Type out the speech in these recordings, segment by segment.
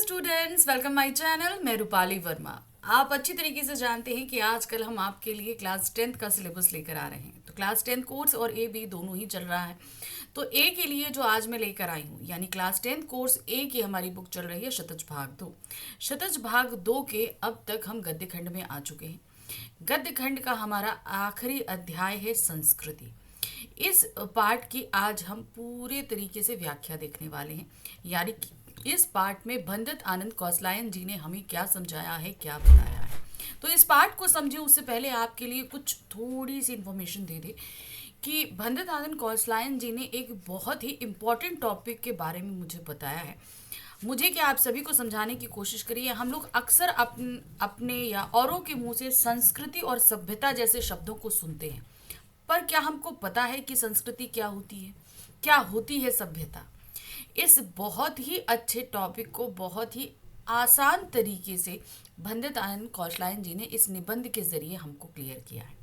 Students, welcome my channel. मैं रूपाली वर्मा। आप अच्छी तरीके से जानते हैं कि आजकल हम आपके लिए क्लास 10th का सिलेबस लेकर आ रहे हैं। तो क्लास 10th कोर्स और ए बी दोनों ही चल रहा है। तो ए के लिए जो आज मैं लेकर आई हूँ, यानी क्लास 10th कोर्स ए की हमारी बुक चल रही है शतज भाग 2। शतज भाग 2 के अब तक हम गद्य खंड में आ चुके हैं। गद्य खंड का हमारा आखिरी अध्याय है संस्कृति। इस पाठ की आज हम पूरे तरीके से व्याख्या देखने वाले हैं, यानी कि इस पाठ में भंदत आनंद कौसलायन जी ने हमें क्या समझाया है, क्या बताया है। तो इस पाठ को समझे उससे पहले आपके लिए कुछ थोड़ी सी इंफॉर्मेशन दे दे कि भंदत आनंद कौसलायन जी ने एक बहुत ही इम्पोर्टेंट टॉपिक के बारे में मुझे बताया है। मुझे क्या, आप सभी को समझाने की कोशिश करिए। हम लोग अक्सर अपने या औरों के मुंह से संस्कृति और सभ्यता जैसे शब्दों को सुनते हैं, पर क्या हमको पता है कि संस्कृति क्या होती है, क्या होती है सभ्यता। इस बहुत ही अच्छे टॉपिक को बहुत ही आसान तरीके से भंदत आनंद कौशलायन जी ने इस निबंध के जरिए हमको क्लियर किया है।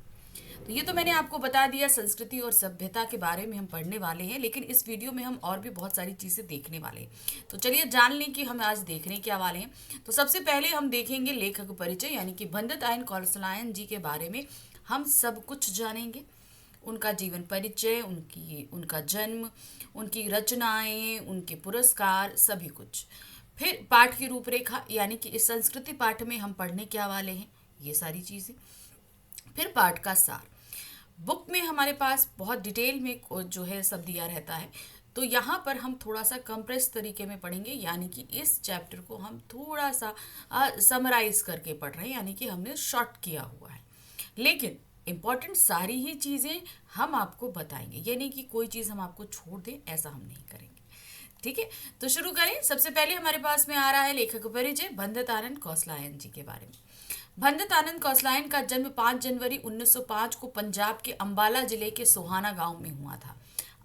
तो ये तो मैंने आपको बता दिया, संस्कृति और सभ्यता के बारे में हम पढ़ने वाले हैं, लेकिन इस वीडियो में हम और भी बहुत सारी चीज़ें देखने वाले हैं। तो चलिए जान लें कि हम आज देखने क्या वाले हैं। तो सबसे पहले हम देखेंगे लेखक परिचय, यानी कि भंदत आनंद कौशलायन जी के बारे में हम सब कुछ जानेंगे। उनका जीवन परिचय, उनका जन्म, उनकी रचनाएं, उनके पुरस्कार, सभी कुछ। फिर पाठ की रूपरेखा, यानी कि इस संस्कृति पाठ में हम पढ़ने क्या वाले हैं, ये सारी चीज़ें। फिर पाठ का सार। बुक में हमारे पास बहुत डिटेल में जो है सब दिया रहता है, तो यहाँ पर हम थोड़ा सा कंप्रेस तरीके में पढ़ेंगे, यानी कि इस चैप्टर को हम थोड़ा सा समराइज करके पढ़ रहे हैं, यानी कि हमने शॉर्ट किया हुआ है। लेकिन इम्पॉर्टेंट सारी ही चीज़ें हम आपको बताएंगे, ये नहीं कि कोई चीज़ हम आपको छोड़ दें, ऐसा हम नहीं करेंगे। ठीक है, तो शुरू करें। सबसे पहले हमारे पास में आ रहा है लेखक परिचय, भंदत आनंद कौशलायन जी के बारे में। भंदत आनंद कौशलायन का जन्म 5 जनवरी 1905 को पंजाब के अंबाला जिले के सोहाना गांव में हुआ था।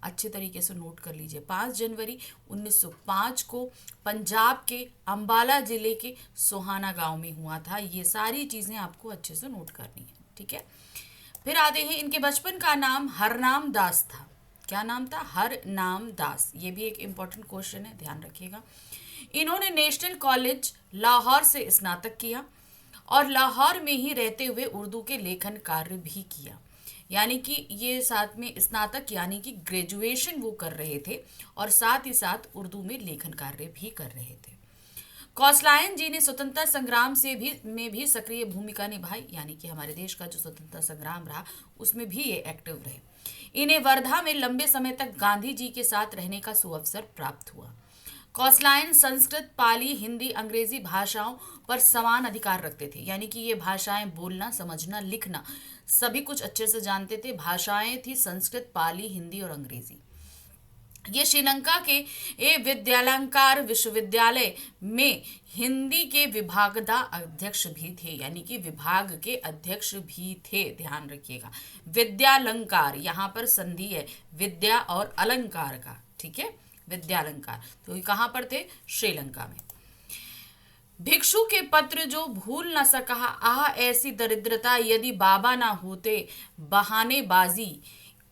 अच्छे तरीके से नोट कर लीजिए, 5 जनवरी 1905 को पंजाब के अंबाला जिले के सोहाना गांव में हुआ था। ये सारी चीज़ें आपको अच्छे से नोट करनी है, ठीक है। फिर आते हैं, इनके बचपन का नाम हरनाम दास था। क्या नाम था? हरनाम दास। ये भी एक इम्पॉर्टेंट क्वेश्चन है, ध्यान रखिएगा। इन्होंने नेशनल कॉलेज लाहौर से स्नातक किया और लाहौर में ही रहते हुए उर्दू के लेखन कार्य भी किया, यानी कि ये साथ में स्नातक यानी कि ग्रेजुएशन वो कर रहे थे और साथ ही साथ उर्दू में लेखन कार्य भी कर रहे थे। कौशलायन जी ने स्वतंत्रता संग्राम में भी सक्रिय भूमिका निभाई, यानी कि हमारे देश का जो स्वतंत्रता संग्राम रहा उसमें भी ये एक्टिव रहे। इन्हें वर्धा में लंबे समय तक गांधी जी के साथ रहने का सुअवसर प्राप्त हुआ। कौशलायन संस्कृत, पाली, हिंदी, अंग्रेजी भाषाओं पर समान अधिकार रखते थे, यानी कि ये भाषाएं बोलना, समझना, लिखना सभी कुछ अच्छे से जानते थे। भाषाएं थी संस्कृत, पाली, हिंदी और अंग्रेजी। ये श्रीलंका के विद्यालंकार विश्वविद्यालय में हिंदी के विभागदा अध्यक्ष भी थे, यानी कि विभाग के अध्यक्ष भी थे। ध्यान रखिएगा, विद्यालंकार, यहाँ पर संधि है विद्या और अलंकार का, ठीक है, विद्यालंकार। तो ये कहाँ पर थे? श्रीलंका में। भिक्षु के पत्र जो भूल न सका, आह ऐसी दरिद्रता, यदि बाबा ना होते, बहानेबाजी,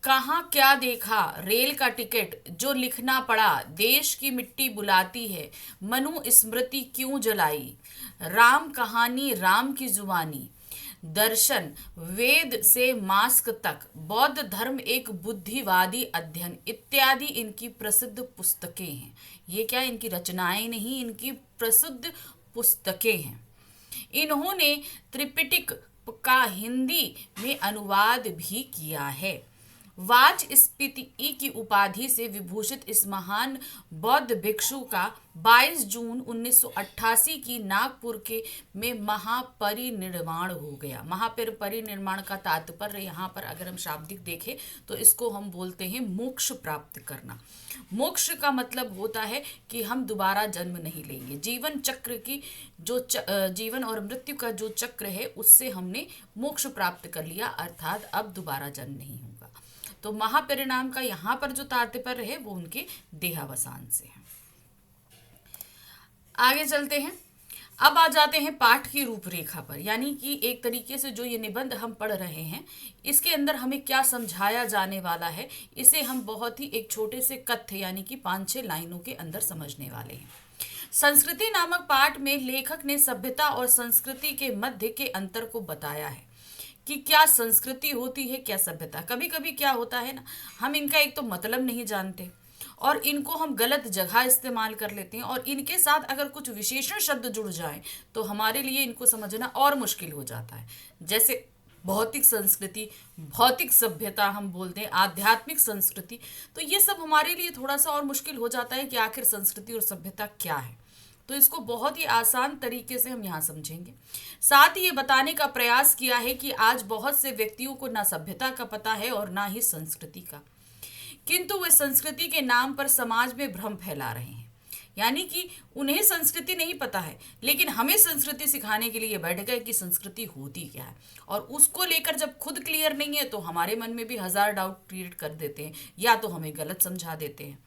कहाँ क्या देखा, रेल का टिकट जो लिखना पड़ा, देश की मिट्टी बुलाती है, मनु स्मृति क्यों जलाई, राम कहानी, राम की जुबानी, दर्शन, वेद से मास्क तक, बौद्ध धर्म एक बुद्धिवादी अध्ययन इत्यादि इनकी प्रसिद्ध पुस्तकें हैं। ये क्या, इनकी रचनाएं नहीं, इनकी प्रसिद्ध पुस्तकें हैं। इन्होंने त्रिपिटक का हिंदी में अनुवाद भी किया है। वाचस्पति की उपाधि से विभूषित इस महान बौद्ध भिक्षु का 22 जून 1988 की नागपुर के में महापरिनिर्वाण हो गया। महापरिनिर्वाण का तात्पर्य यहाँ पर अगर हम शाब्दिक देखें तो इसको हम बोलते हैं मोक्ष प्राप्त करना। मोक्ष का मतलब होता है कि हम दोबारा जन्म नहीं लेंगे। जीवन चक्र की जो जीवन और मृत्यु का जो चक्र है उससे हमने मोक्ष प्राप्त कर लिया, अर्थात अब दोबारा जन्म नहीं होगा। तो महापरिणाम का यहाँ पर जो तात्पर्य है वो उनके देहावसान से है। आगे चलते हैं, अब आ जाते हैं पाठ की रूपरेखा पर, यानी कि एक तरीके से जो ये निबंध हम पढ़ रहे हैं इसके अंदर हमें क्या समझाया जाने वाला है, इसे हम बहुत ही एक छोटे से कथ्य यानी कि 5-6 लाइनों के अंदर समझने वाले हैं। संस्कृति नामक पाठ में लेखक ने सभ्यता और संस्कृति के मध्य के अंतर को बताया है कि क्या संस्कृति होती है, क्या सभ्यता। कभी कभी क्या होता है ना, हम इनका एक तो मतलब नहीं जानते और इनको हम गलत जगह इस्तेमाल कर लेते हैं, और इनके साथ अगर कुछ विशेषण शब्द जुड़ जाएं तो हमारे लिए इनको समझना और मुश्किल हो जाता है। जैसे भौतिक संस्कृति, भौतिक सभ्यता हम बोलते हैं, आध्यात्मिक संस्कृति, तो ये सब हमारे लिए थोड़ा सा और मुश्किल हो जाता है कि आखिर संस्कृति और सभ्यता क्या है। तो इसको बहुत ही आसान तरीके से हम यहाँ समझेंगे। साथ ही ये बताने का प्रयास किया है कि आज बहुत से व्यक्तियों को ना सभ्यता का पता है और ना ही संस्कृति का, किंतु वे संस्कृति के नाम पर समाज में भ्रम फैला रहे हैं। यानी कि उन्हें संस्कृति नहीं पता है, लेकिन हमें संस्कृति सिखाने के लिए बैठ गए कि संस्कृति होती क्या है, और उसको लेकर जब खुद क्लियर नहीं है तो हमारे मन में भी हजार डाउट क्रिएट कर देते हैं, या तो हमें गलत समझा देते हैं।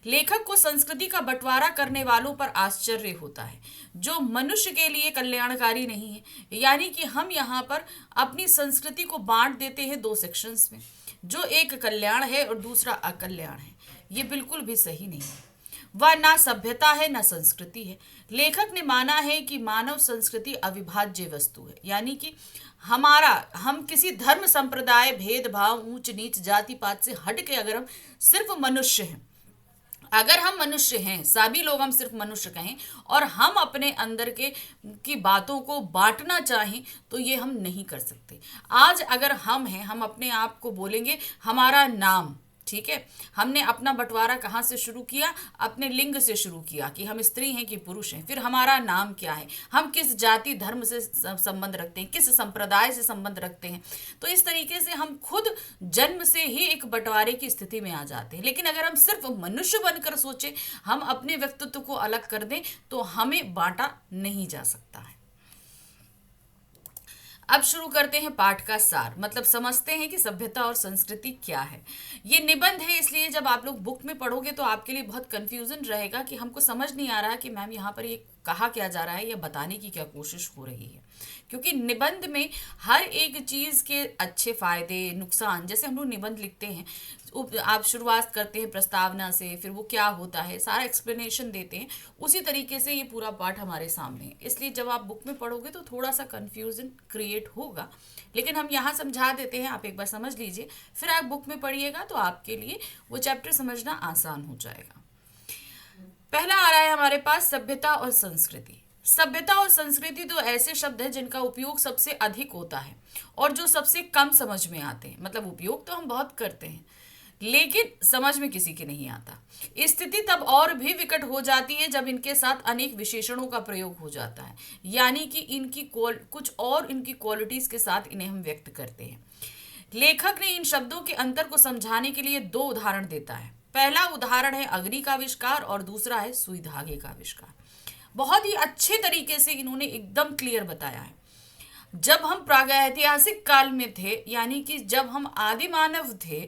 लेखक को संस्कृति का बंटवारा करने वालों पर आश्चर्य होता है, जो मनुष्य के लिए कल्याणकारी नहीं है। यानी कि हम यहाँ पर अपनी संस्कृति को बांट देते हैं दो सेक्शंस में, जो एक कल्याण है और दूसरा अकल्याण है। ये बिल्कुल भी सही नहीं है। वह ना सभ्यता है ना संस्कृति है। लेखक ने माना है कि मानव संस्कृति अविभाज्य वस्तु है। यानी कि हम किसी धर्म, संप्रदाय, भेदभाव, ऊंच नीच, जाति पात से हट के अगर हम सिर्फ मनुष्य हैं, अगर हम मनुष्य हैं, सभी लोग हम सिर्फ मनुष्य कहें, और हम अपने अंदर के की बातों को बांटना चाहें तो ये हम नहीं कर सकते। आज अगर हम हैं, हम अपने आप को बोलेंगे हमारा नाम, ठीक है, हमने अपना बंटवारा कहाँ से शुरू किया, अपने लिंग से शुरू किया कि हम स्त्री हैं कि पुरुष हैं। फिर हमारा नाम क्या है, हम किस जाति धर्म से संबंध रखते हैं, किस संप्रदाय से संबंध रखते हैं। तो इस तरीके से हम खुद जन्म से ही एक बंटवारे की स्थिति में आ जाते हैं। लेकिन अगर हम सिर्फ मनुष्य बनकर सोचें, हम अपने व्यक्तित्व को अलग कर दें, तो हमें बांटा नहीं जा सकता है। अब शुरू करते हैं पाठ का सार, मतलब समझते हैं कि सभ्यता और संस्कृति क्या है। ये निबंध है, इसलिए जब आप लोग बुक में पढ़ोगे तो आपके लिए बहुत कंफ्यूजन रहेगा कि हमको समझ नहीं आ रहा है कि मैम यहाँ पर ये कहा क्या जा रहा है या बताने की क्या कोशिश हो रही है। क्योंकि निबंध में हर एक चीज़ के अच्छे फायदे, नुकसान, जैसे हम लोग निबंध लिखते हैं, आप शुरुआत करते हैं प्रस्तावना से, फिर वो क्या होता है सारा एक्सप्लेनेशन देते हैं, उसी तरीके से ये पूरा पाठ हमारे सामने है। इसलिए जब आप बुक में पढ़ोगे तो थोड़ा सा कन्फ्यूजन क्रिएट होगा, लेकिन हम यहाँ समझा देते हैं, आप एक बार समझ लीजिए, फिर आप बुक में पढ़िएगा तो आपके लिए वो चैप्टर समझना आसान हो जाएगा। पहला आ रहा है हमारे पास सभ्यता और संस्कृति। सभ्यता और संस्कृति तो ऐसे शब्द हैं जिनका उपयोग सबसे अधिक होता है और जो सबसे कम समझ में आते हैं। मतलब उपयोग तो हम बहुत करते हैं, लेकिन समझ में किसी के नहीं आता। स्थिति तब और भी विकट हो जाती है जब इनके साथ अनेक विशेषणों का प्रयोग हो जाता है, यानी कि कुछ और इनकी क्वालिटीज के साथ इन्हें हम व्यक्त करते हैं। लेखक ने इन शब्दों के अंतर को समझाने के लिए दो उदाहरण देता है। पहला उदाहरण है अग्नि का आविष्कार और दूसरा है सुई धागे का आविष्कार। बहुत ही अच्छे तरीके से इन्होंने एकदम क्लियर बताया है। जब हम प्रागैतिहासिक काल में थे, यानी कि जब हम आदि मानव थे,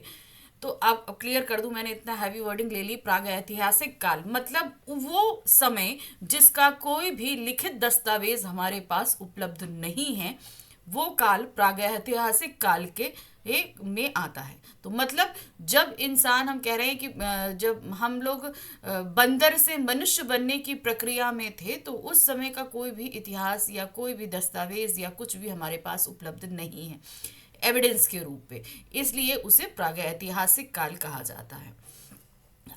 तो अब क्लियर कर दूं, मैंने इतना हैवी वर्डिंग ले ली। प्रागैतिहासिक काल मतलब वो समय जिसका कोई भी लिखित दस्तावेज हमारे पास उपलब्ध नहीं है, वो काल प्रागैतिहासिक काल के एक में आता है। तो मतलब जब इंसान, हम कह रहे हैं कि जब हम लोग बंदर से मनुष्य बनने की प्रक्रिया में थे, तो उस समय का कोई भी इतिहास या कोई भी दस्तावेज या कुछ भी हमारे पास उपलब्ध नहीं है एविडेंस के रूप में, इसलिए उसे प्रागैतिहासिक काल कहा जाता है।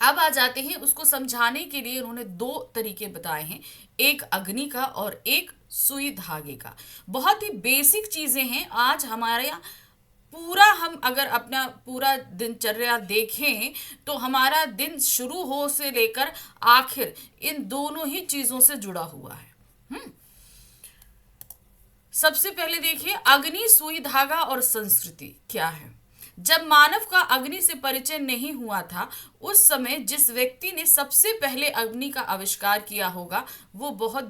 अब आ जाते हैं, उसको समझाने के लिए उन्होंने दो तरीके बताए हैं, एक अग्नि का और एक सुई धागे का। बहुत ही बेसिक चीजें हैं। आज हमारे यहाँ पूरा, हम अगर अपना पूरा दिनचर्या देखें तो हमारा दिन शुरू हो से लेकर आखिर इन दोनों ही चीजों से जुड़ा हुआ है। सबसे पहले देखिए अग्नि, सुई धागा और संस्कृति क्या है। जब मानव का अग्नि से परिचय नहीं हुआ था, उस समय जिस व्यक्ति ने सबसे पहले अग्नि का आविष्कार किया होगा वो बहुत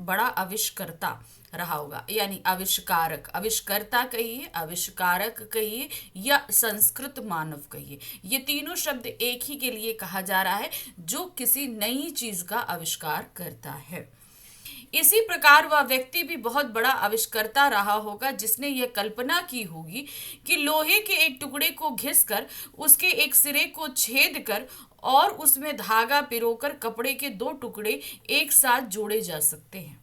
बड़ा आविष्कर्ता रहा होगा, यानी आविष्कारक। आविष्कर्ता कहिए, आविष्कारक कहिए या संस्कृत मानव कहिए, ये तीनों शब्द एक ही के लिए कहा जा रहा है जो किसी नई चीज का आविष्कार करता है। इसी प्रकार वह व्यक्ति भी बहुत बड़ा आविष्कर्ता रहा होगा जिसने यह कल्पना की होगी कि लोहे के एक टुकड़े को घिसकर उसके एक सिरे को छेद कर और उसमें धागा पिरोकर कपड़े के दो टुकड़े एक साथ जोड़े जा सकते हैं।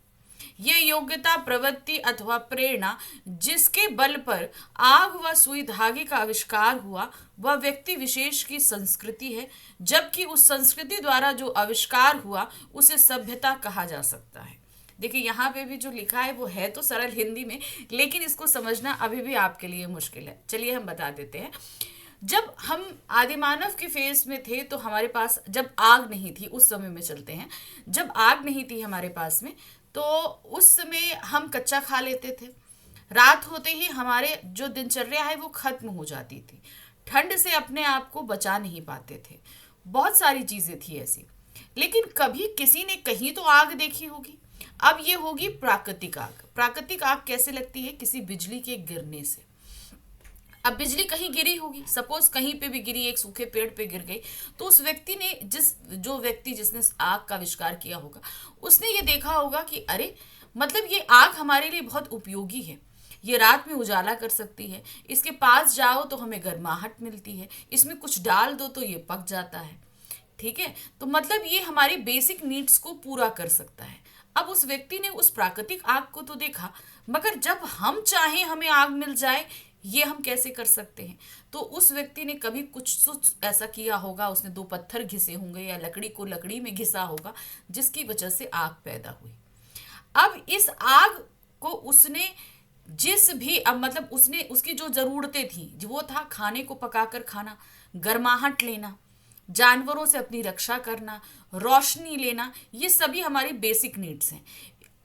ये योग्यता, प्रवृत्ति अथवा प्रेरणा जिसके बल पर आग व सुई धागे का आविष्कार हुआ, वह व्यक्ति विशेष की संस्कृति है, जबकि उस संस्कृति द्वारा जो आविष्कार हुआ उसे सभ्यता कहा जा सकता है। देखिए यहाँ पे भी जो लिखा है वो है तो सरल हिंदी में, लेकिन इसको समझना अभी भी आपके लिए मुश्किल है। चलिए हम बता देते हैं। जब हम आदिमानव के फेज में थे तो हमारे पास जब आग नहीं थी, उस समय में चलते हैं, जब आग नहीं थी हमारे पास में, तो उस समय हम कच्चा खा लेते थे। रात होते ही हमारे जो दिनचर्या है वो खत्म हो जाती थी। ठंड से अपने आप को बचा नहीं पाते थे। बहुत सारी चीजें थी ऐसी। लेकिन कभी किसी ने कहीं तो आग देखी होगी। अब ये होगी प्राकृतिक आग। प्राकृतिक आग कैसे लगती है? किसी बिजली के गिरने से। अब बिजली कहीं गिरी होगी, सपोज कहीं पे भी गिरी, एक सूखे पेड़ पे गिर गई, तो उस व्यक्ति ने जो व्यक्ति जिसने आग का आविष्कार किया होगा, उसने ये देखा होगा कि अरे मतलब ये आग हमारे लिए बहुत उपयोगी है, ये रात में उजाला कर सकती है, इसके पास जाओ तो हमें गर्माहट मिलती है, इसमें कुछ डाल दो तो ये पक जाता है। ठीक है, तो मतलब ये हमारी बेसिक नीड्स को पूरा कर सकता है। अब उस व्यक्ति ने उस प्राकृतिक आग को तो देखा, मगर जब हम चाहें हमें आग मिल जाए, ये हम कैसे कर सकते हैं? तो उस व्यक्ति ने कभी कुछ ऐसा किया होगा, उसने दो पत्थर घिसे होंगे या लकड़ी को लकड़ी में घिसा होगा, जिसकी वजह से आग पैदा हुई। अब इस आग को उसने जिस भी अब मतलब उसने उसकी जो जरूरतें थी वो था खाने को पकाकर खाना, गर्माहट लेना, जानवरों से अपनी रक्षा करना, रोशनी लेना, ये सभी हमारी बेसिक नीड्स हैं।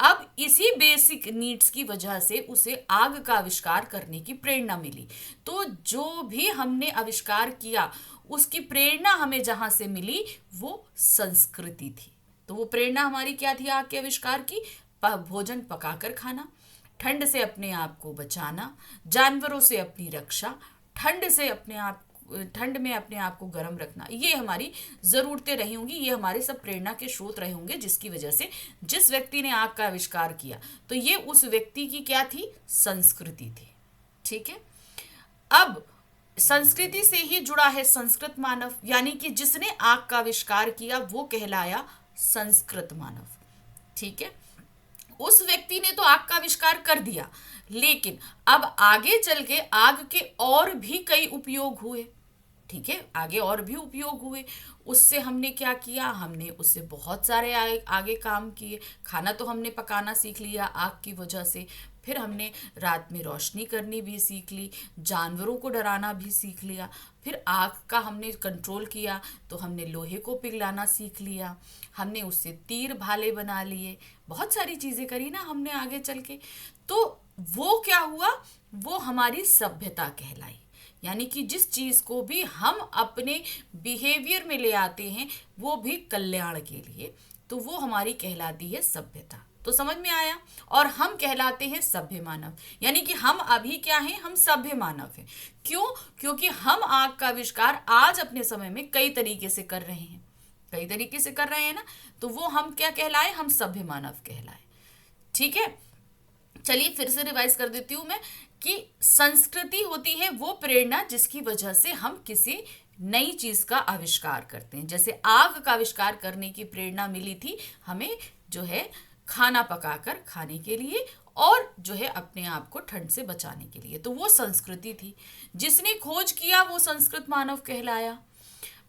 अब इसी बेसिक नीड्स की वजह से उसे आग का आविष्कार करने की प्रेरणा मिली। तो जो भी हमने आविष्कार किया उसकी प्रेरणा हमें जहां से मिली वो संस्कृति थी। तो वो प्रेरणा हमारी क्या थी आग के आविष्कार की? भोजन पकाकर खाना, ठंड से अपने आप को बचाना, जानवरों से अपनी रक्षा, ठंड में अपने आप को गर्म रखना, ये हमारी जरूरतें रही होंगी, ये हमारे सब प्रेरणा के स्रोत रहे होंगे, जिसकी वजह से जिस व्यक्ति ने आग का आविष्कार किया तो ये उस व्यक्ति की क्या थी? संस्कृति थी। ठीक है, अब संस्कृति से ही जुड़ा है संस्कृत मानव, यानी कि जिसने आग का आविष्कार किया वो कहलाया संस्कृत मानव। ठीक है, उस व्यक्ति ने तो आग का आविष्कार कर दिया, लेकिन अब आगे चल के आग के और भी कई उपयोग हुए। ठीक है, आगे और भी उपयोग हुए। उससे हमने क्या किया? हमने उससे बहुत सारे आगे काम किए। खाना तो हमने पकाना सीख लिया आग की वजह से, फिर हमने रात में रोशनी करनी भी सीख ली, जानवरों को डराना भी सीख लिया, फिर आग का हमने कंट्रोल किया तो हमने लोहे को पिघलाना सीख लिया, हमने उससे तीर भाले बना लिए, बहुत सारी चीज़ें करी ना हमने आगे चल के। तो वो क्या हुआ? वो हमारी सभ्यता कहलाई। यानी कि जिस चीज को भी हम अपने बिहेवियर में ले आते हैं वो भी कल्याण के लिए, तो वो हमारी कहलाती है सभ्यता। तो समझ में आया? और हम कहलाते हैं सभ्य मानव, यानी कि हम अभी क्या हैं? हम सभ्य मानव हैं। क्यों? क्योंकि हम आग का आविष्कार आज अपने समय में कई तरीके से कर रहे हैं, कई तरीके से कर रहे हैं ना, तो वो हम क्या कहलाए? हम सभ्य मानव कहलाए। ठीक है, चलिए फिर से रिवाइज कर देती हूं मैं कि संस्कृति होती है वो प्रेरणा जिसकी वजह से हम किसी नई चीज का आविष्कार करते हैं। जैसे आग का आविष्कार करने की प्रेरणा मिली थी हमें, जो है खाना पकाकर खाने के लिए, और जो है अपने आप को ठंड से बचाने के लिए, तो वो संस्कृति थी। जिसने खोज किया वो संस्कृत मानव कहलाया।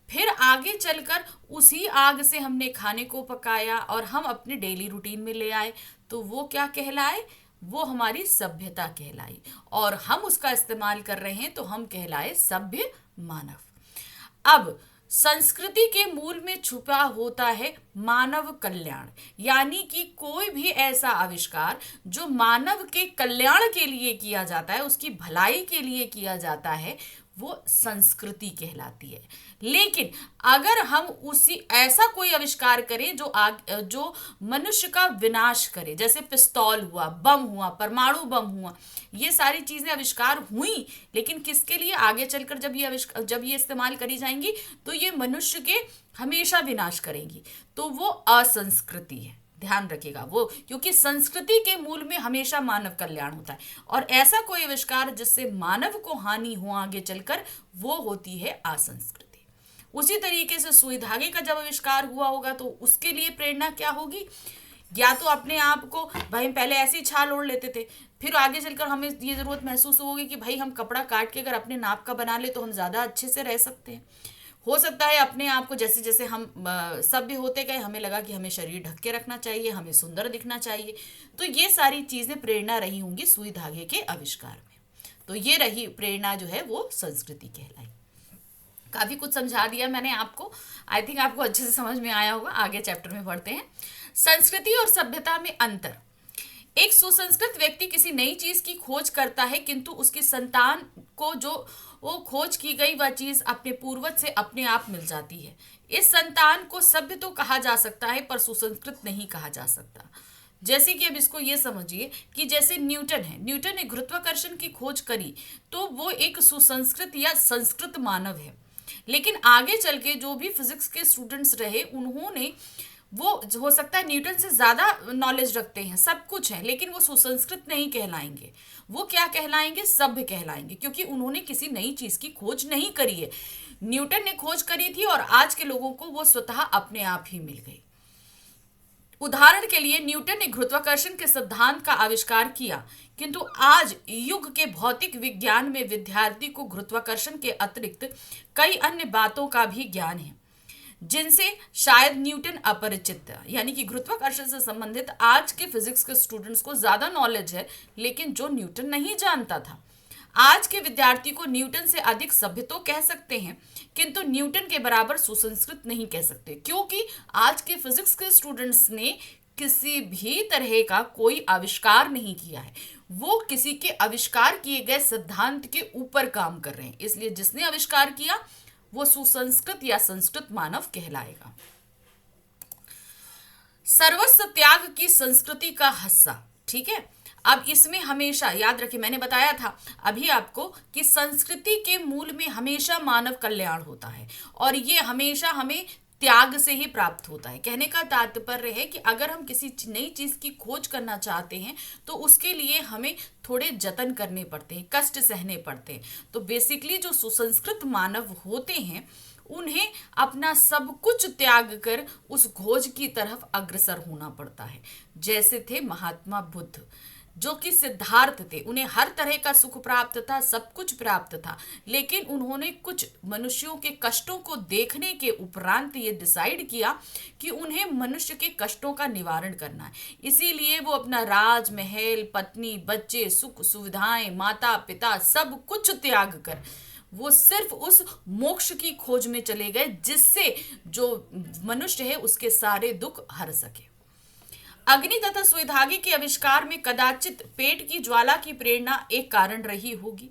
फिर आगे चलकर उसी आग से हमने खाने को पकाया और हम अपने डेली रूटीन में ले आए, तो वो क्या कहलाए? वो हमारी सभ्यता कहलाई, और हम उसका इस्तेमाल कर रहे हैं तो हम कहलाए सभ्य मानव। अब संस्कृति के मूल में छुपा होता है मानव कल्याण, यानी कि कोई भी ऐसा आविष्कार जो मानव के कल्याण के लिए किया जाता है, उसकी भलाई के लिए किया जाता है, वो संस्कृति कहलाती है। लेकिन अगर हम उसी ऐसा कोई आविष्कार करें जो मनुष्य का विनाश करे, जैसे पिस्तौल हुआ, बम हुआ, परमाणु बम हुआ, ये सारी चीजें आविष्कार हुई, लेकिन किसके लिए? आगे चलकर जब ये इस्तेमाल करी जाएंगी तो ये मनुष्य के हमेशा विनाश करेंगी, तो वो असंस्कृति है। ध्यान रखिएगा वो, क्योंकि संस्कृति के मूल में हमेशा मानव कल्याण होता है, और ऐसा कोई आविष्कार जिससे मानव को हानि हो आगे चलकर, वो होती है असंस्कृति। उसी तरीके से सुई धागे का जब आविष्कार हुआ होगा तो उसके लिए प्रेरणा क्या होगी, या तो अपने आप को, भाई हम पहले ऐसे ही छाल ओढ़ लेते थे, फिर आगे चलकर हमें ये जरूरत महसूस होगी कि भाई हम कपड़ा काट के अगर अपने नाप का बना ले तो हम ज्यादा अच्छे से रह सकते हैं। हो सकता है अपने आप को जैसे जैसे हम सभ्य होते गए हमें लगा कि हमें शरीर ढक के रखना चाहिए, हमें सुंदर दिखना चाहिए। तो ये सारी चीजें प्रेरणा रही होंगी सुई धागे के आविष्कार में। तो ये रही प्रेरणा जो है वो संस्कृति कहलाई। काफी कुछ समझा दिया मैंने आपको, आई थिंक आपको अच्छे से समझ में आया होगा। आगे चैप्टर में पढ़ते हैं। संस्कृति और सभ्यता में अंतर। एक सुसंस्कृत व्यक्ति किसी नई चीज की खोज करता है, किंतु उसकी संतान को जो वो खोज की गई वह चीज अपने पूर्वज से अपने आप मिल जाती है। इस संतान को सभ्य तो कहा जा सकता है पर सुसंस्कृत नहीं कहा जा सकता। जैसे कि अब इसको ये समझिए कि जैसे न्यूटन है, न्यूटन ने गुरुत्वाकर्षण की खोज करी तो वो एक सुसंस्कृत या संस्कृत मानव है। लेकिन आगे चल के जो भी फिजिक्स के स्टूडेंट्स रहे उन्होंने, वो हो सकता है न्यूटन से ज्यादा नॉलेज रखते हैं, सब कुछ है, लेकिन वो सुसंस्कृत नहीं कहलाएंगे। वो क्या कहलाएंगे, सभ्य कहलाएंगे, क्योंकि उन्होंने किसी नई चीज की खोज नहीं करी है। न्यूटन ने खोज करी थी और आज के लोगों को वो स्वतः अपने आप ही मिल गई। उदाहरण के लिए न्यूटन ने गुरुत्वाकर्षण के सिद्धांत का आविष्कार किया, किंतु आज युग के भौतिक विज्ञान में विद्यार्थी को गुरुत्वाकर्षण के अतिरिक्त कई अन्य बातों का भी ज्ञान है जिनसे शायद न्यूटन अपरिचित था। यानी कि गुरुत्वाकर्षण से संबंधित आज के फिजिक्स के स्टूडेंट्स को ज्यादा नॉलेज है, लेकिन जो न्यूटन नहीं जानता था। आज के विद्यार्थी को न्यूटन से अधिक सभ्य तो कह सकते हैं, किंतु न्यूटन के बराबर सुसंस्कृत नहीं कह सकते, क्योंकि आज के फिजिक्स के स्टूडेंट्स ने किसी भी तरह का कोई आविष्कार नहीं किया है। वो किसी के आविष्कार किए गए सिद्धांत के ऊपर काम कर रहे हैं, इसलिए जिसने आविष्कार किया वो सुसंस्कृत या संस्कृत मानव कहलाएगा। सर्वस्व त्याग की संस्कृति का हिस्सा। ठीक है, अब इसमें हमेशा याद रखिए, मैंने बताया था अभी आपको कि संस्कृति के मूल में हमेशा मानव कल्याण होता है और ये हमेशा हमें त्याग से ही प्राप्त होता है। कहने का तात्पर्य है कि अगर हम किसी नई चीज की खोज करना चाहते हैं तो उसके लिए हमें थोड़े जतन करने पड़ते हैं, कष्ट सहने पड़ते हैं। तो बेसिकली जो सुसंस्कृत मानव होते हैं उन्हें अपना सब कुछ त्याग कर उस खोज की तरफ अग्रसर होना पड़ता है। जैसे थे महात्मा बुद्ध, जो कि सिद्धार्थ थे, उन्हें हर तरह का सुख प्राप्त था, सब कुछ प्राप्त था, लेकिन उन्होंने कुछ मनुष्यों के कष्टों को देखने के उपरांत ये डिसाइड किया कि उन्हें मनुष्य के कष्टों का निवारण करना है। इसीलिए वो अपना राजमहल, पत्नी, बच्चे, सुख सुविधाएं, माता पिता सब कुछ त्याग कर वो सिर्फ उस मोक्ष की खोज में चले गए, जिससे जो मनुष्य है उसके सारे दुख हर सके। अग्नि तथा सुई धागे के आविष्कार में कदाचित पेट की ज्वाला की प्रेरणा एक कारण रही होगी।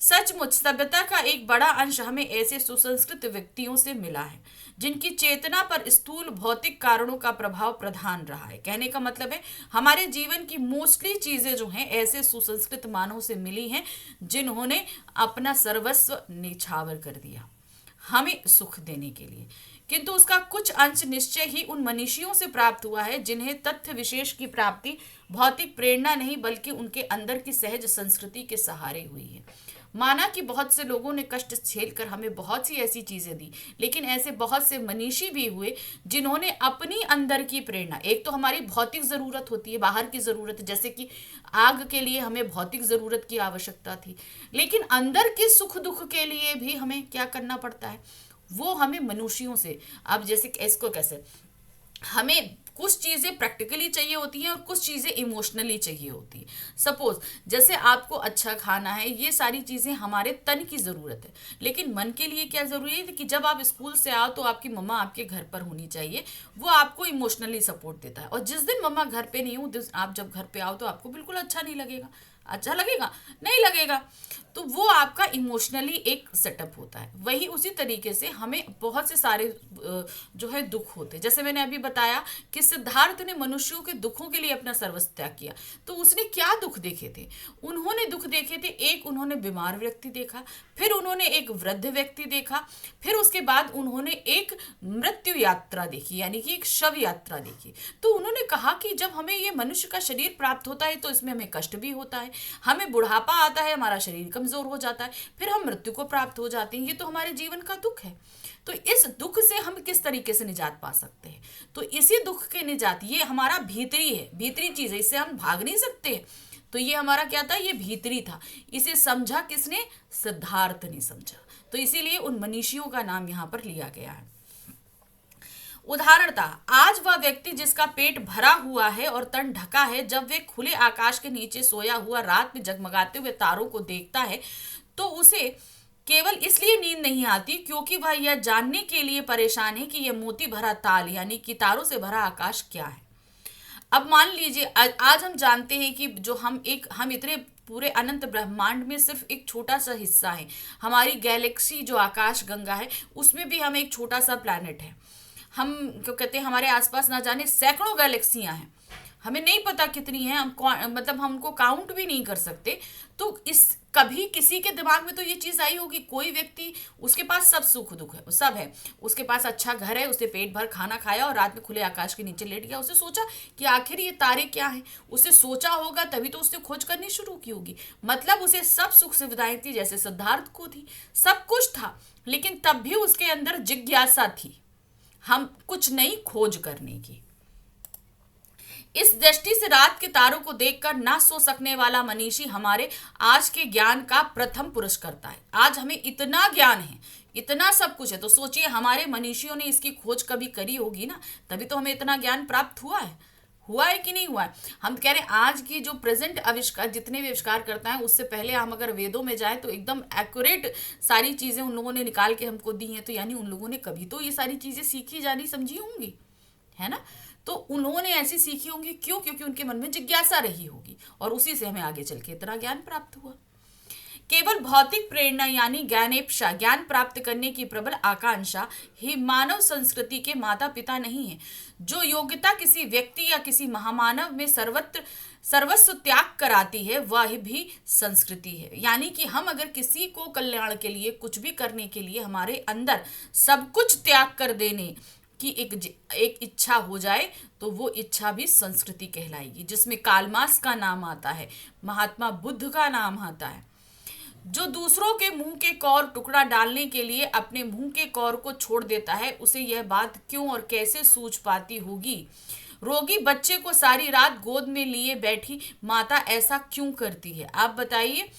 सचमुच सभ्यता का एक बड़ा अंश हमें ऐसे सुसंस्कृत व्यक्तियों से मिला है जिनकी चेतना पर स्थूल भौतिक कारणों का प्रभाव प्रधान रहा है। कहने का मतलब है हमारे जीवन की मोस्टली चीजें जो हैं ऐसे सुसंस्कृत मानवों से मिली हैं जिन्होंने अपना सर्वस्व निछावर कर दिया हमें सुख देने के लिए। किंतु उसका कुछ अंश निश्चय ही उन मनीषियों से प्राप्त हुआ है जिन्हें तथ्य विशेष की प्राप्ति भौतिक प्रेरणा नहीं बल्कि उनके अंदर की सहज संस्कृति के सहारे हुई है। माना कि बहुत से लोगों ने कष्ट झेलकर हमें बहुत सी ऐसी चीजें दी, लेकिन ऐसे बहुत से मनीषी भी हुए जिन्होंने अपनी अंदर की प्रेरणा, एक तो हमारी भौतिक जरूरत होती है, बाहर की जरूरत, जैसे कि आग के लिए हमें भौतिक जरूरत की आवश्यकता थी, लेकिन अंदर के सुख दुख के लिए भी हमें क्या करना पड़ता है, वो हमें मनुष्यों से, अब जैसे इसको कैसे, हमें कुछ चीजें प्रैक्टिकली चाहिए होती हैं और कुछ चीजें इमोशनली चाहिए होती है। सपोज जैसे आपको अच्छा खाना है, ये सारी चीजें हमारे तन की जरूरत है, लेकिन मन के लिए क्या जरूरी है कि जब आप स्कूल से आओ तो आपकी मम्मा आपके घर पर होनी चाहिए, वो आपको इमोशनली सपोर्ट देता है। और जिस दिन मम्मा घर पे नहीं हो, आप जब घर पे आओ तो आपको बिल्कुल अच्छा नहीं लगेगा। अच्छा लगेगा? नहीं लगेगा। तो वो आपका इमोशनली एक सेटअप होता है। वही उसी तरीके से हमें बहुत से सारे जो है दुख होते हैं। जैसे मैंने अभी बताया कि सिद्धार्थ ने मनुष्यों के दुखों के लिए अपना सर्वस्व त्याग किया, तो उसने क्या दुख देखे थे? उन्होंने दुख देखे थे, एक उन्होंने बीमार व्यक्ति देखा, फिर उन्होंने एक वृद्ध व्यक्ति देखा, फिर उसके बाद उन्होंने एक मृत्यु यात्रा देखी, यानी कि एक शव यात्रा देखी। तो उन्होंने कहा कि जब हमें ये मनुष्य का शरीर प्राप्त होता है तो इसमें हमें कष्ट भी होता है, हमें बुढ़ापा आता है, हमारा शरीर कमजोर हो जाता है, फिर हम मृत्यु को प्राप्त हो जाते हैं। ये तो हमारे जीवन का दुख है। तो इस दुख से हम किस तरीके से निजात पा सकते हैं? तो इसी दुख के निजात, ये हमारा भीतरी है, भीतरी चीज है, इससे हम भाग नहीं सकते। तो ये हमारा क्या था? ये भीतरी था। इसे समझा किसने? सिद्धार्थ ने समझा। तो इसीलिए उन मनीषियों का नाम यहाँ पर लिया गया है। उदाहरणतः आज वह व्यक्ति जिसका पेट भरा हुआ है और तन ढका है, जब वे खुले आकाश के नीचे सोया हुआ रात में जगमगाते हुए तारों को देखता है तो उसे केवल इसलिए नींद नहीं आती क्योंकि वह यह जानने के लिए परेशान है कि यह मोती भरा ताल यानी कि तारों से भरा आकाश क्या है। अब मान लीजिए आज हम जानते हैं कि जो हम इतने पूरे अनंत ब्रह्मांड में सिर्फ एक छोटा सा हिस्सा है। हमारी गैलेक्सी जो आकाश गंगा है उसमें भी हम एक छोटा सा प्लैनेट है। हम क्यों कहते हैं हमारे आसपास ना जाने सैकड़ों गैलेक्सियां हैं, हमें नहीं पता कितनी है, मतलब हम उनको काउंट भी नहीं कर सकते। तो इस कभी किसी के दिमाग में तो ये चीज आई होगी, कोई व्यक्ति उसके पास सब सुख दुख है, सब है, उसके पास अच्छा घर है, उसने पेट भर खाना खाया और रात में खुले आकाश के नीचे लेट गया। उसने सोचा कि आखिर ये तारे क्या है, उसे सोचा होगा तभी तो उसने खोज करनी शुरू की होगी। मतलब उसे सब सुख सुविधाएं थी, जैसे सिद्धार्थ को थी, सब कुछ था, लेकिन तब भी उसके अंदर जिज्ञासा थी हम कुछ नई खोज करने की। इस दृष्टि से रात के तारों को देखकर ना सो सकने वाला मनीषी हमारे आज के ज्ञान का प्रथम पुरुष करता है। आज हमें इतना ज्ञान है, इतना सब कुछ है, तो सोचिए हमारे मनीषियों ने इसकी खोज कभी करी होगी ना, तभी तो हमें इतना ज्ञान प्राप्त हुआ है कि नहीं हुआ है। हम कह रहे हैं आज की जो प्रेजेंट आविष्कार, जितने भी आविष्कार करता है, उससे पहले हम अगर वेदों में जाए तो एकदम एक्यूरेट सारी चीजें उन लोगों ने निकाल के हमको दी हैं। तो यानी उन लोगों ने कभी तो ये सारी चीजें सीखी जानी समझी होंगी, है ना। तो उन्होंने ऐसी सीखी होंगी, क्यों? क्योंकि उनके मन में जिज्ञासा रही होगी और उसी से हमें आगे चल के इतना ज्ञान प्राप्त हुआ। केवल भौतिक प्रेरणा यानी ज्ञानेप्सा, ज्ञान प्राप्त करने की प्रबल आकांक्षा ही मानव संस्कृति के माता पिता नहीं है। जो योग्यता किसी व्यक्ति या किसी महामानव में सर्वस्व त्याग कराती है वह भी संस्कृति है। यानी कि हम अगर किसी को कल्याण के लिए, कुछ भी करने के लिए हमारे अंदर सब कुछ त्याग कर देने कि एक इच्छा हो जाए तो वो इच्छा भी संस्कृति कहलाएगी, जिसमें कालमास का नाम आता है, महात्मा बुद्ध का नाम आता है। जो दूसरों के मुंह के कौर टुकड़ा डालने के लिए अपने मुंह के कौर को छोड़ देता है, उसे यह बात क्यों और कैसे सूझ पाती होगी। रोगी बच्चे को सारी रात गोद में लिए बैठी माता ऐसा क्यों करती है? आप बताइए,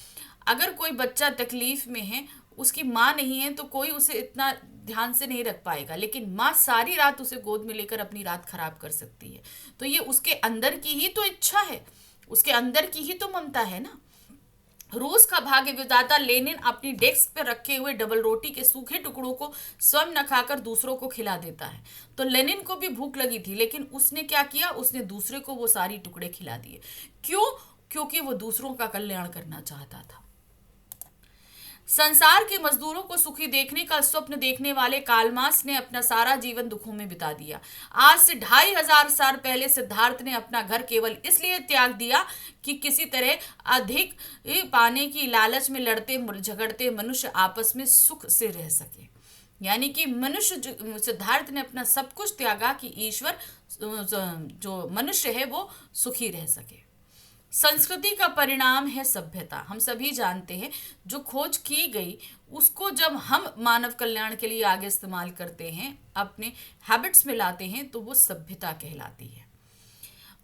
अगर कोई बच्चा तकलीफ में है, उसकी माँ नहीं है तो कोई उसे इतना ध्यान से नहीं रख पाएगा, लेकिन माँ सारी रात उसे गोद में लेकर अपनी रात खराब कर सकती है। तो ये उसके अंदर की ही तो इच्छा है, उसके अंदर की ही तो ममता है ना। रूस का भाग्य विधाता लेनिन अपनी डेस्क पर रखे हुए डबल रोटी के सूखे टुकड़ों को स्वयं न खाकर दूसरों को खिला देता है। तो लेनिन को भी भूख लगी थी, लेकिन उसने क्या किया? उसने दूसरे को वो सारी टुकड़े खिला दिए। क्यों? क्योंकि वो दूसरों का कल्याण करना चाहता था। संसार के मजदूरों को सुखी देखने का स्वप्न देखने वाले कालमास ने अपना सारा जीवन दुखों में बिता दिया। आज से 2500 साल पहले सिद्धार्थ ने अपना घर केवल इसलिए त्याग दिया कि किसी तरह अधिक पाने की लालच में लड़ते झगड़ते मनुष्य आपस में सुख से रह सके। यानी कि सिद्धार्थ ने अपना सब कुछ त्यागा कि ईश्वर जो मनुष्य है वो सुखी रह सके। संस्कृति का परिणाम है सभ्यता। हम सभी जानते हैं जो खोज की गई उसको जब हम मानव कल्याण के लिए आगे इस्तेमाल करते हैं, अपने हैबिट्स में लाते हैं, तो वो सभ्यता कहलाती है।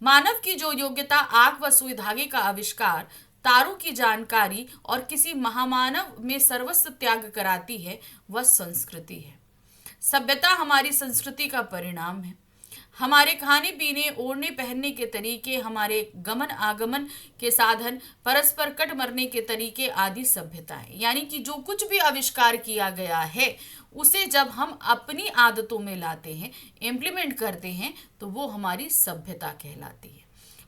मानव की जो योग्यता आग व सुई धागे का आविष्कार, तारों की जानकारी और किसी महामानव में सर्वस्व त्याग कराती है, वह संस्कृति है। सभ्यता हमारी संस्कृति का परिणाम है। हमारे खाने पीने, ओढ़ने पहनने के तरीके, हमारे गमन आगमन के साधन, परस्पर कट मरने के तरीके आदि सभ्यता है। यानी कि जो कुछ भी आविष्कार किया गया है उसे जब हम अपनी आदतों में लाते हैं, इम्प्लीमेंट करते हैं, तो वो हमारी सभ्यता कहलाती है।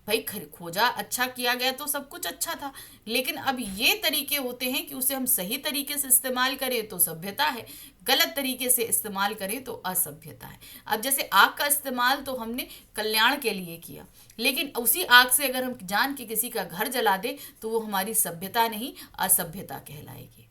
भाई खोजा अच्छा किया गया तो सब कुछ अच्छा था, लेकिन अब ये तरीके होते हैं कि उसे हम सही तरीके से इस्तेमाल करें तो सभ्यता है, गलत तरीके से इस्तेमाल करें तो असभ्यता है। अब जैसे आग का इस्तेमाल तो हमने कल्याण के लिए किया, लेकिन उसी आग से अगर हम जान के किसी का घर जला दे तो वो हमारी सभ्यता नहीं, असभ्यता कहलाएगी।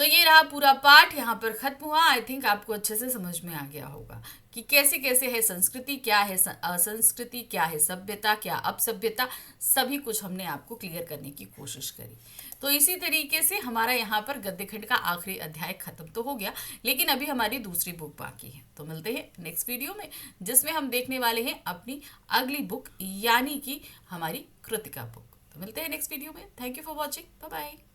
तो ये रहा पूरा पाठ, यहाँ पर खत्म हुआ। आई थिंक आपको अच्छे से समझ में आ गया होगा कि कैसे कैसे है संस्कृति, क्या है असंस्कृति, क्या है सभ्यता, क्या अपसभ्यता, सभी कुछ हमने आपको क्लियर करने की कोशिश करी। तो इसी तरीके से हमारा यहाँ पर गद्य खंड का आखिरी अध्याय खत्म तो हो गया, लेकिन अभी हमारी दूसरी बुक बाकी है। तो मिलते हैं नेक्स्ट वीडियो में, जिसमें हम देखने वाले हैं अपनी अगली बुक, यानी कि हमारी कृतिका बुक। तो मिलते हैं नेक्स्ट वीडियो में। Thank you for watching, bye bye.